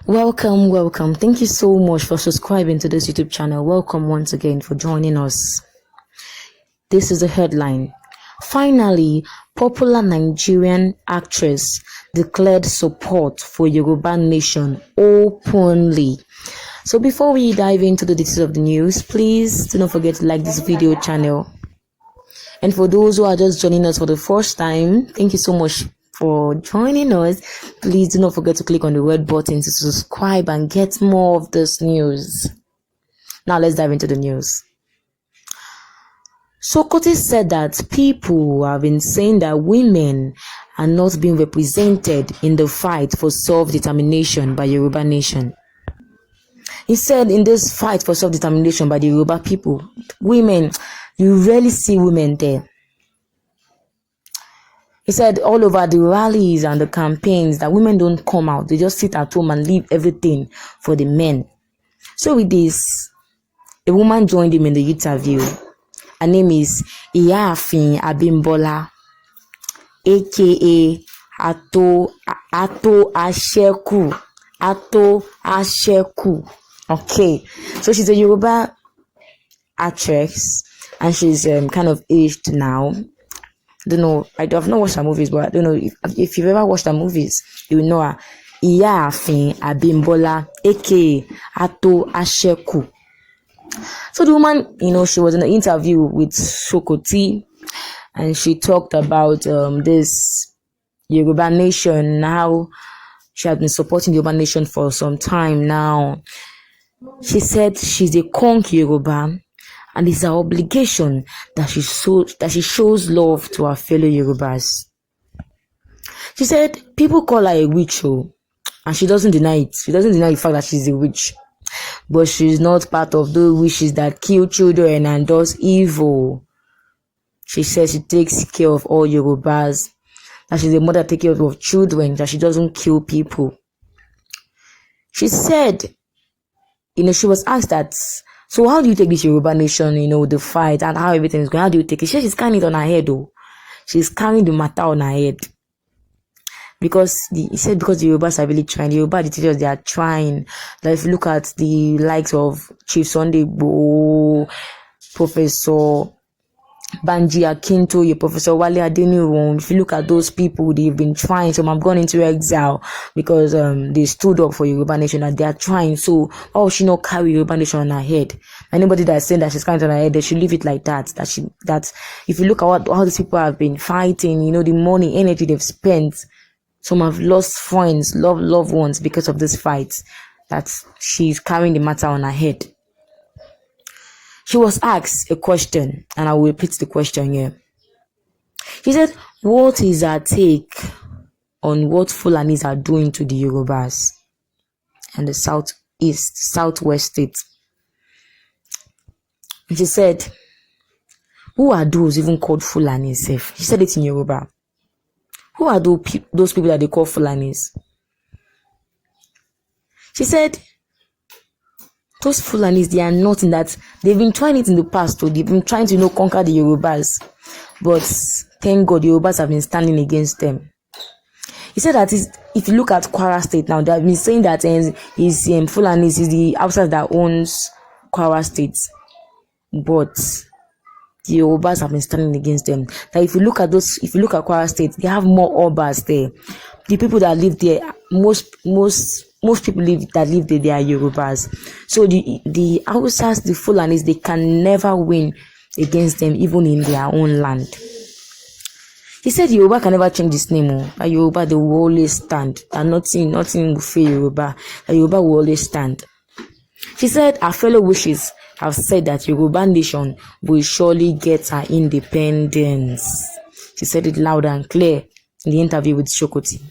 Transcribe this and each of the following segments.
Welcome. Thank you so much for subscribing to this YouTube channel. Welcome once again for joining us. This is the headline. Finally, popular Nigerian actress declared support for Yoruba Nation openly. So before we dive into the details of the news, please do not forget to like this video channel. And for those who are just joining us for the first time, thank you so much for joining us. Please do not forget to click on the red button to subscribe and get more of this news. Now let's dive into the news. Socrates said that people have been saying that women are not being represented in the fight for self-determination by Yoruba Nation. He said in this fight for self-determination by the Yoruba people, women, you rarely see women there. He said all over the rallies and the campaigns that women don't come out. They just sit at home and leave everything for the men. So with this, a woman joined him in the interview. Her name is Ìyáàfin Abímbọ́lá, aka Ato Asheku. Okay, so she's a Yoruba actress and she's kind of aged now. Don't know, I've not watched her movies, but I don't know if you've ever watched her movies, you will know her. Ìyáàfin Abímbọ́lá, aka Ato Asheku. So the woman, she was in an interview with Socrates and she talked about this Yoruba Nation, how she had been supporting the Yoruba Nation for some time now. She said she's a conk Yoruba and it's her obligation that she shows love to her fellow Yorubas. She said people call her a witch, and she doesn't deny it. She doesn't deny the fact that she's a witch. But she's not part of those witches that kill children and does evil. She says she takes care of all Yorubas, that she's a mother taking care of children, that she doesn't kill people. She said, she was asked that, so how do you take this Yoruba Nation, the fight and how everything is going? How do you take it? She's carrying it on her head, though. She's carrying the matter on her head. Because the Yorubas are really trying. The Yoruba, the teachers, they are trying. Like if you look at the likes of Chief Sunday Igboho, Professor Banji Akintoye, Professor Wale Adeniran, if you look at those people, they've been trying. Some have gone into exile because they stood up for Yoruba Nation and they are trying. So why should she not carry Yoruba Nation on her head? Anybody that's saying that she's carrying it on her head, they should leave it like that. That if you look at how these people have been fighting, the money, energy they've spent. Some have lost friends, loved ones because of this fight, that she's carrying the matter on her head. She was asked a question, and I will repeat the question here. She said, what is her take on what fulanis are doing to the Yorubas and the southwest states? And she said, who are those even called fulanis? She said it in Yoruba. Who are those people that they call fulanis? She said, those fulanis, they are not in that. They've been trying it in the past, so they've been trying to conquer the Yorubas. But thank God, the Yorubas have been standing against them. He said that if you look at Kwara State now, they have been saying that fulanis is the outside that owns Kwara State. But the Yorubas have been standing against them. That if you look at Kwara State, they have more Obas there. The people that live there, most people that live there, they are Yorubas. So the Hausas, the Fulanis, they can never win against them, even in their own land. He said Yoruba can never change his name. Yoruba, they will always stand. And nothing will fail Yoruba. Yoruba will always stand. She said her fellow wishes have said that Yoruba Nation will surely get her independence. She said it loud and clear in the interview with Socrates. She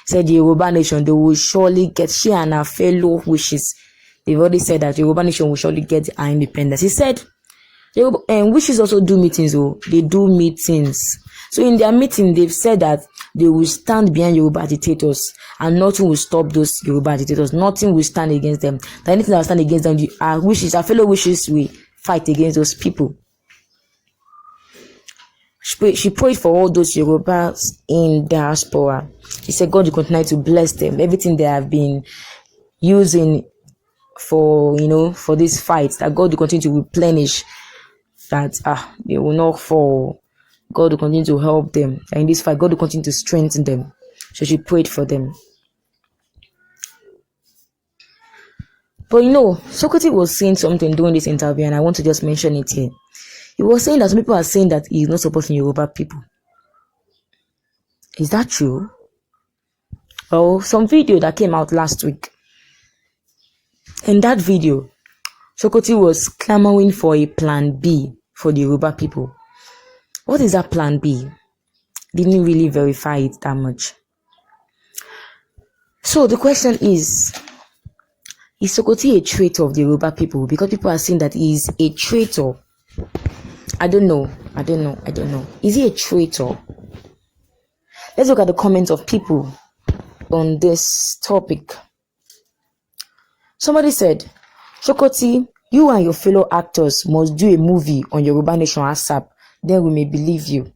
said the Yoruba Nation, they will surely get, she and her fellow wishes, they've already said that Yoruba Nation will surely get her independence. He said, wishes also do meetings, they do meetings. So in their meeting, they've said that they will stand behind Yoruba agitators and nothing will stop those Yoruba agitators. Nothing will stand against them. That anything that will stand against them, our fellow wishes will fight against those people. She prayed for all those Yorubas in diaspora. She said God will continue to bless them. Everything they have been using for for this fight, that God will continue to replenish, that they will not fall. God will continue to help them. And in this fight, God will continue to strengthen them. So she prayed for them. But Socrates was saying something during this interview, and I want to just mention it here. He was saying that some people are saying that he's not supporting Yoruba people. Is that true? Well, some video that came out last week. In that video, Socrates was clamoring for a plan B for the Yoruba people. What is that plan B? Didn't really verify it that much. So the question is Socrates a traitor of the Yoruba people? Because people are saying that he is a traitor. I don't know. Is he a traitor? Let's look at the comments of people on this topic. Somebody said, Socrates, you and your fellow actors must do a movie on Yoruba Nation ASAP, then we may believe you.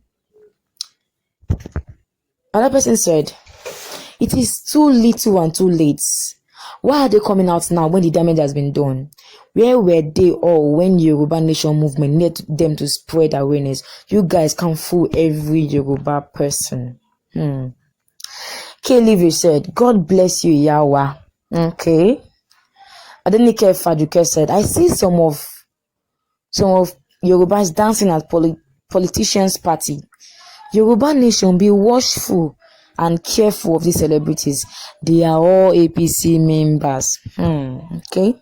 Another person said, it is too little and too late. Why are they coming out now when the damage has been done? Where were they all when Yoruba Nation movement needed them to spread awareness? You guys can fool every Yoruba person. K-Livy said, God bless you, Yawa. Okay. Adenike Faduke said, I see some of Yorubas dancing at politicians' party. Yoruba Nation, be watchful and careful of these celebrities. They are all APC members. Okay.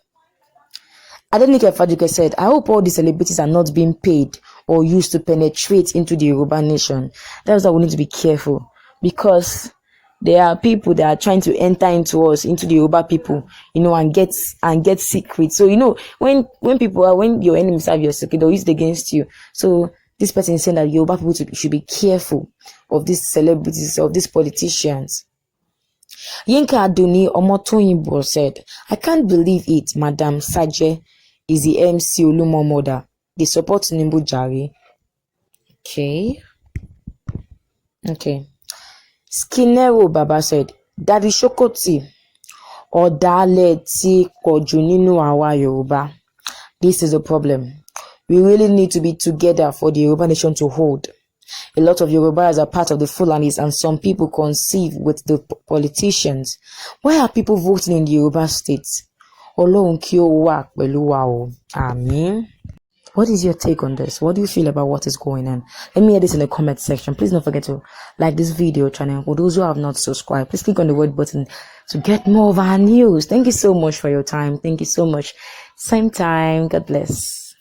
Adenike Faduke said, I hope all the celebrities are not being paid or used to penetrate into the Yoruba Nation. That's why we need to be careful, because there are people that are trying to enter into the Yoruba people, and get secrets. So when your enemies have your secret, they'll use it against you. So this person is saying that Yoruba people should be careful of these celebrities, of these politicians. Yinka Adoni Omotoyinbo said, I can't believe it, Madam Saje is the MC Olumo mother. They support Nimbu Jari. Okay. Skinero Baba said, Daddy Sokoti Odale ti pọ̀jù nínú àwa Yoruba. This is a problem. We really need to be together for the Yoruba Nation to hold. A lot of Yorubas are part of the Fulanis, and some people conceive with the politicians. Why are people voting in the Yoruba states? Ọlọ́run kí ó wà pẹ̀lú wa o. Àmín. What is your take on this? What do you feel about what is going on? Let me hear this in the comment section. Please don't forget to like this video channel. For those who have not subscribed, please click on the red button to get more of our news. Thank you so much for your time. Thank you so much. Same time. God bless.